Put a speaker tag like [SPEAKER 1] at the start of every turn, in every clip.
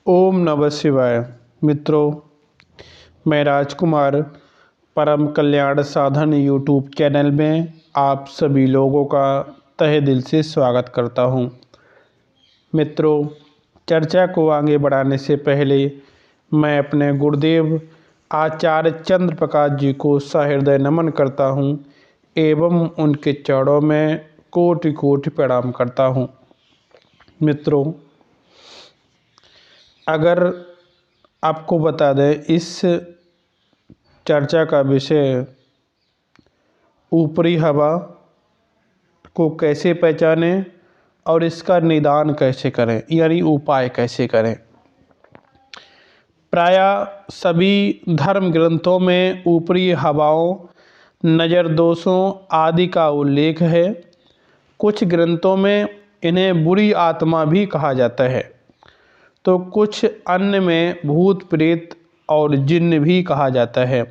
[SPEAKER 1] ओम नमः शिवाय। मित्रों, मैं राजकुमार परम कल्याण साधन यूट्यूब चैनल में आप सभी लोगों का तहे दिल से स्वागत करता हूं। मित्रों, चर्चा को आगे बढ़ाने से पहले मैं अपने गुरुदेव आचार्य चंद्र प्रकाश जी को सहृदय नमन करता हूं एवं उनके चरणों में कोटि कोटि प्रणाम करता हूं। मित्रों, अगर आपको बता दें, इस चर्चा का विषय ऊपरी हवा को कैसे पहचानें और इसका निदान कैसे करें, यानी उपाय कैसे करें। प्रायः सभी धर्म ग्रंथों में ऊपरी हवाओं, नज़र दोषों आदि का उल्लेख है। कुछ ग्रंथों में इन्हें बुरी आत्मा भी कहा जाता है, तो कुछ अन्य में भूत प्रेत और जिन्न भी कहा जाता है।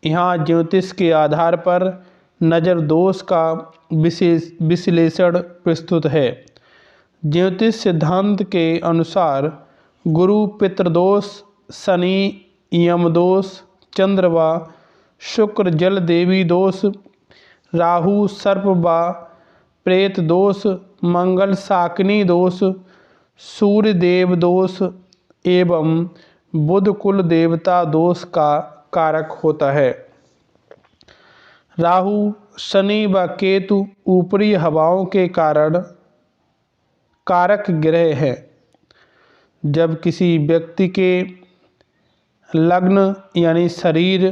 [SPEAKER 1] यहाँ ज्योतिष के आधार पर नज़र दोष का विश्लेषण प्रस्तुत है। ज्योतिष सिद्धांत के अनुसार गुरु पितृदोष, शनि यमदोष, चंद्र व शुक्र जल देवी दोष, राहु सर्प व प्रेत दोष, मंगल शाकिनी दोष, सूर्य देव दोष एवं बुध कुल देवता दोष का कारक होता है। राहु, शनि व केतु ऊपरी हवाओं के कारण कारक ग्रह हैं। जब किसी व्यक्ति के लग्न यानी शरीर,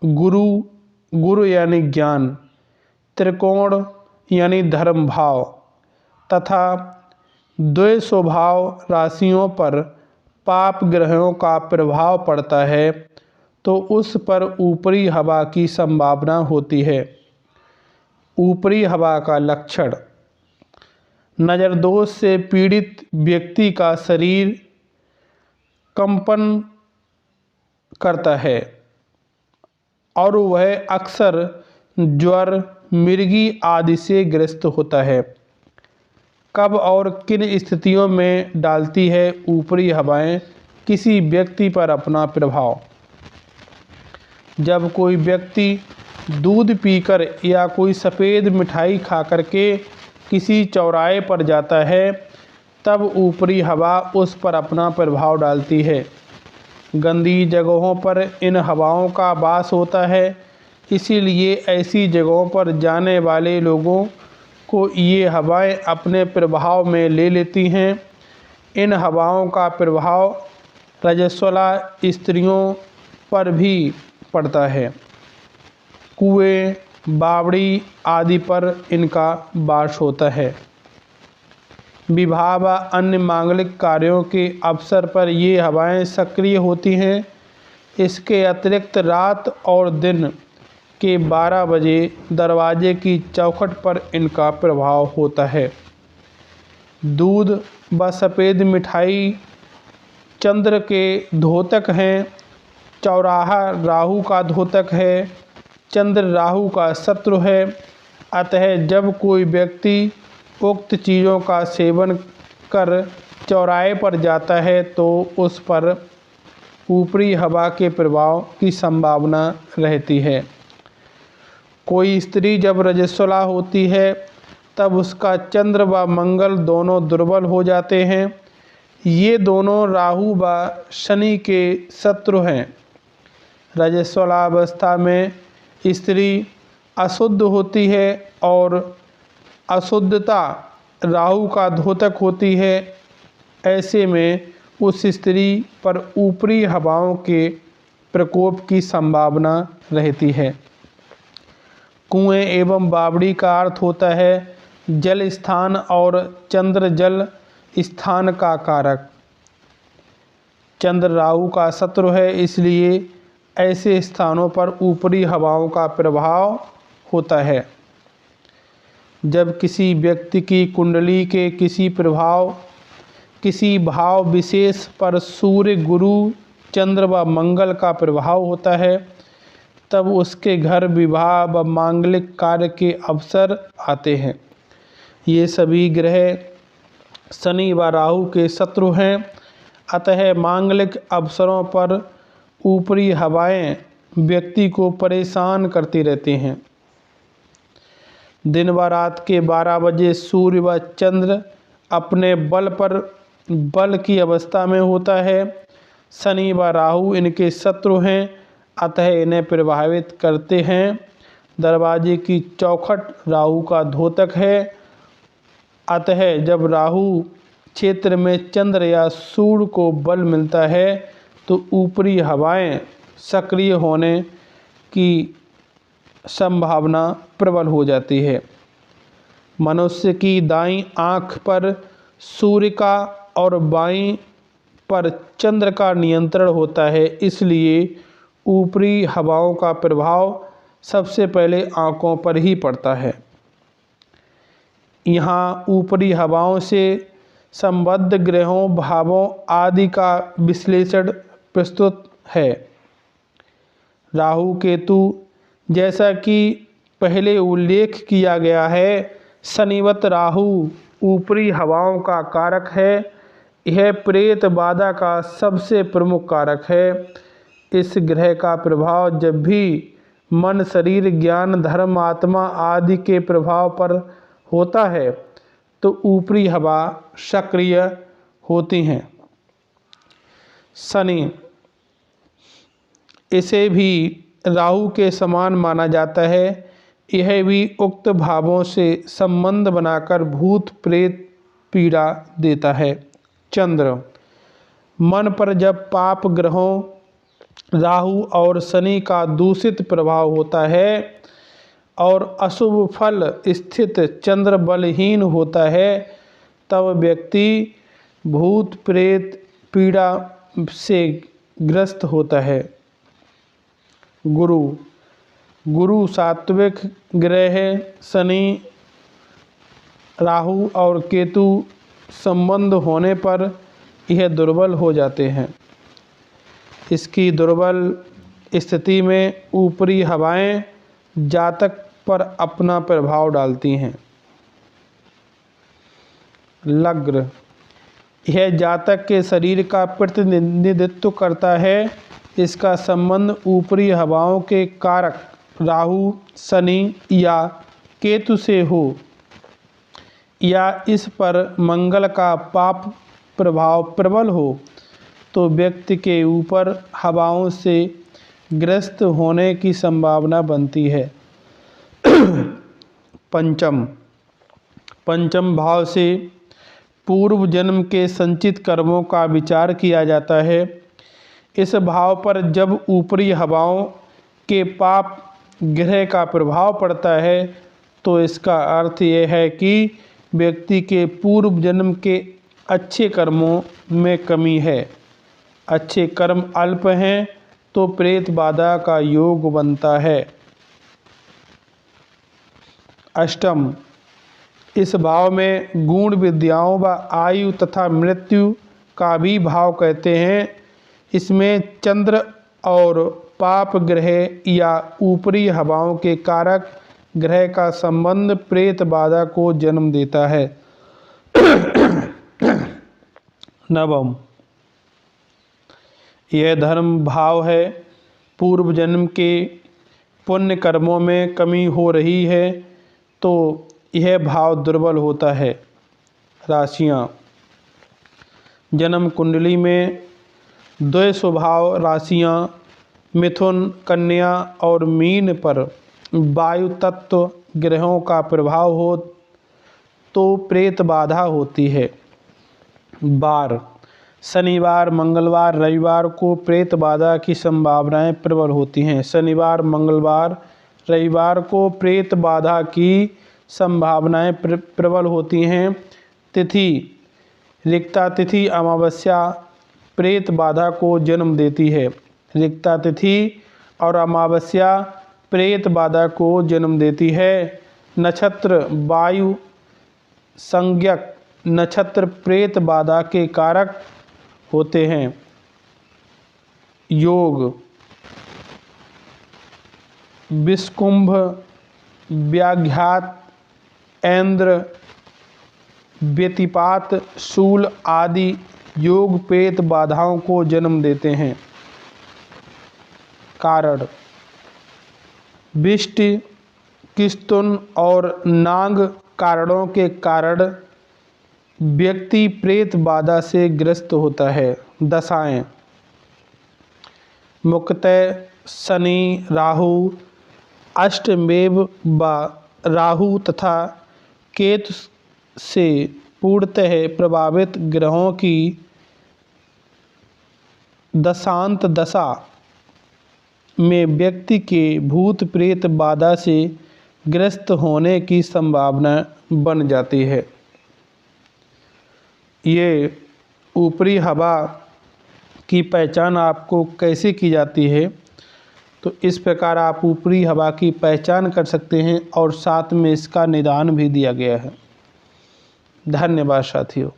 [SPEAKER 1] गुरु यानी ज्ञान, त्रिकोण यानी धर्म भाव तथा द्वय स्वभाव राशियों पर पाप ग्रहों का प्रभाव पड़ता है, तो उस पर ऊपरी हवा की संभावना होती है। ऊपरी हवा का लक्षण: नज़र दोष से पीड़ित व्यक्ति का शरीर कंपन करता है और वह अक्सर ज्वर, मिर्गी आदि से ग्रस्त होता है। कब और किन स्थितियों में डालती है ऊपरी हवाएं किसी व्यक्ति पर अपना प्रभाव? जब कोई व्यक्ति दूध पीकर या कोई सफ़ेद मिठाई खाकर के किसी चौराहे पर जाता है, तब ऊपरी हवा उस पर अपना प्रभाव डालती है। गंदी जगहों पर इन हवाओं का वास होता है, इसीलिए ऐसी जगहों पर जाने वाले लोगों को ये हवाएं अपने प्रभाव में ले लेती हैं। इन हवाओं का प्रभाव रजस्वला स्त्रियों पर भी पड़ता है। कुएं, बावड़ी आदि पर इनका वास होता है। विवाह व अन्य मांगलिक कार्यों के अवसर पर ये हवाएं सक्रिय होती हैं। इसके अतिरिक्त रात और दिन के 12 बजे दरवाजे की चौखट पर इनका प्रभाव होता है। दूध व सफ़ेद मिठाई चंद्र के द्योतक हैं। चौराहा राहु का द्योतक है। चंद्र राहु का शत्रु है। अतः जब कोई व्यक्ति उक्त चीज़ों का सेवन कर चौराहे पर जाता है, तो उस पर ऊपरी हवा के प्रभाव की संभावना रहती है। कोई स्त्री जब रजस्वला होती है, तब उसका चंद्र व मंगल दोनों दुर्बल हो जाते हैं। ये दोनों राहु व शनि के शत्रु हैं। रजस्वला अवस्था में स्त्री अशुद्ध होती है और अशुद्धता राहु का द्योतक होती है। ऐसे में उस स्त्री पर ऊपरी हवाओं के प्रकोप की संभावना रहती है। कुएं एवं बावड़ी का अर्थ होता है जल स्थान और चंद्र जल स्थान का कारक। चंद्र राहु का शत्रु है, इसलिए ऐसे स्थानों पर ऊपरी हवाओं का प्रभाव होता है। जब किसी व्यक्ति की कुंडली के किसी भाव विशेष पर सूर्य, गुरु, चंद्र व मंगल का प्रभाव होता है, तब उसके घर विवाह व मांगलिक कार्य के अवसर आते हैं। ये सभी ग्रह शनि व राहु के शत्रु हैं। अतः मांगलिक अवसरों पर ऊपरी हवाएं व्यक्ति को परेशान करती रहती हैं। दिन व रात के 12 बजे सूर्य व चंद्र अपने बल पर बल की अवस्था में होता है। शनि व राहु इनके शत्रु हैं, अतः इन्हें प्रभावित करते हैं। दरवाजे की चौखट राहु का द्योतक है, अतः जब राहु क्षेत्र में चंद्र या सूर्य को बल मिलता है तो ऊपरी हवाएं सक्रिय होने की संभावना प्रबल हो जाती है। मनुष्य की दाईं आँख पर सूर्य का और बाईं पर चंद्र का नियंत्रण होता है, इसलिए ऊपरी हवाओं का प्रभाव सबसे पहले आँखों पर ही पड़ता है। यहाँ ऊपरी हवाओं से संबद्ध ग्रहों, भावों आदि का विश्लेषण प्रस्तुत है। राहु केतु, जैसा कि पहले उल्लेख किया गया है, शनिवत राहु ऊपरी हवाओं का कारक है। यह प्रेत बाधा का सबसे प्रमुख कारक है। इस ग्रह का प्रभाव जब भी मन, शरीर, ज्ञान, धर्म, आत्मा आदि के प्रभाव पर होता है तो ऊपरी हवा सक्रिय होती हैं। शनि, इसे भी राहु के समान माना जाता है। यह भी उक्त भावों से संबंध बनाकर भूत प्रेत पीड़ा देता है। चंद्र, मन पर जब पाप ग्रहों राहु और शनि का दूषित प्रभाव होता है और अशुभ फल स्थित चंद्र बलहीन होता है, तब व्यक्ति भूत प्रेत पीड़ा से ग्रस्त होता है। गुरु, गुरु सात्विक ग्रह है। शनि, राहु और केतु संबंध होने पर यह दुर्बल हो जाते हैं। इसकी दुर्बल स्थिति में ऊपरी हवाएं जातक पर अपना प्रभाव डालती हैं। लग्न, यह जातक के शरीर का प्रतिनिधित्व करता है। इसका संबंध ऊपरी हवाओं के कारक राहु, शनि या केतु से हो या इस पर मंगल का पाप प्रभाव प्रबल हो तो व्यक्ति के ऊपर हवाओं से ग्रस्त होने की संभावना बनती है। पंचम, पंचम भाव से पूर्व जन्म के संचित कर्मों का विचार किया जाता है। इस भाव पर जब ऊपरी हवाओं के पाप ग्रह का प्रभाव पड़ता है तो इसका अर्थ यह है कि व्यक्ति के पूर्व जन्म के अच्छे कर्मों में कमी है। अच्छे कर्म अल्प हैं तो प्रेत बाधा का योग बनता है। अष्टम, इस भाव में गुण, विद्याओं व आयु तथा मृत्यु का भी भाव कहते हैं। इसमें चंद्र और पाप ग्रह या ऊपरी हवाओं के कारक ग्रह का संबंध प्रेत बाधा को जन्म देता है। नवम, यह धर्म भाव है। पूर्व जन्म के पुण्य कर्मों में कमी हो रही है तो यह भाव दुर्बल होता है। राशियां, जन्म कुंडली में द्वय स्वभाव राशियां मिथुन, कन्या और मीन पर वायु तत्व ग्रहों का प्रभाव हो तो प्रेत बाधा होती है। बार, शनिवार, मंगलवार, रविवार को प्रेत बाधा की संभावनाएं प्रबल होती हैं। शनिवार, मंगलवार, रविवार को प्रेत बाधा की संभावनाएं प्रबल होती हैं। तिथि, रिक्ता तिथि अमावस्या प्रेत बाधा को जन्म देती है। रिक्ता तिथि और अमावस्या प्रेत बाधा को जन्म देती है। नक्षत्र, वायु संज्ञक नक्षत्र प्रेत बाधा के कारक होते हैं। योग, विषकुंभ, व्याघात, ऐन्द्र, व्यतिपात, शूल आदि योग पेत बाधाओं को जन्म देते हैं। कारण विष्ट, किस्तुन और नाग कारणों के कारण व्यक्ति प्रेत बाधा से ग्रस्त होता है। दशाएं मुख्यतः शनि, राहु, अष्टमेव व राहु तथा केतु से पूर्णतः प्रभावित ग्रहों की दशांत दशा में व्यक्ति के भूत प्रेत बाधा से ग्रस्त होने की संभावना बन जाती है। ये ऊपरी हवा की पहचान आपको कैसे की जाती है, तो इस प्रकार आप ऊपरी हवा की पहचान कर सकते हैं और साथ में इसका निदान भी दिया गया है। धन्यवाद साथियों।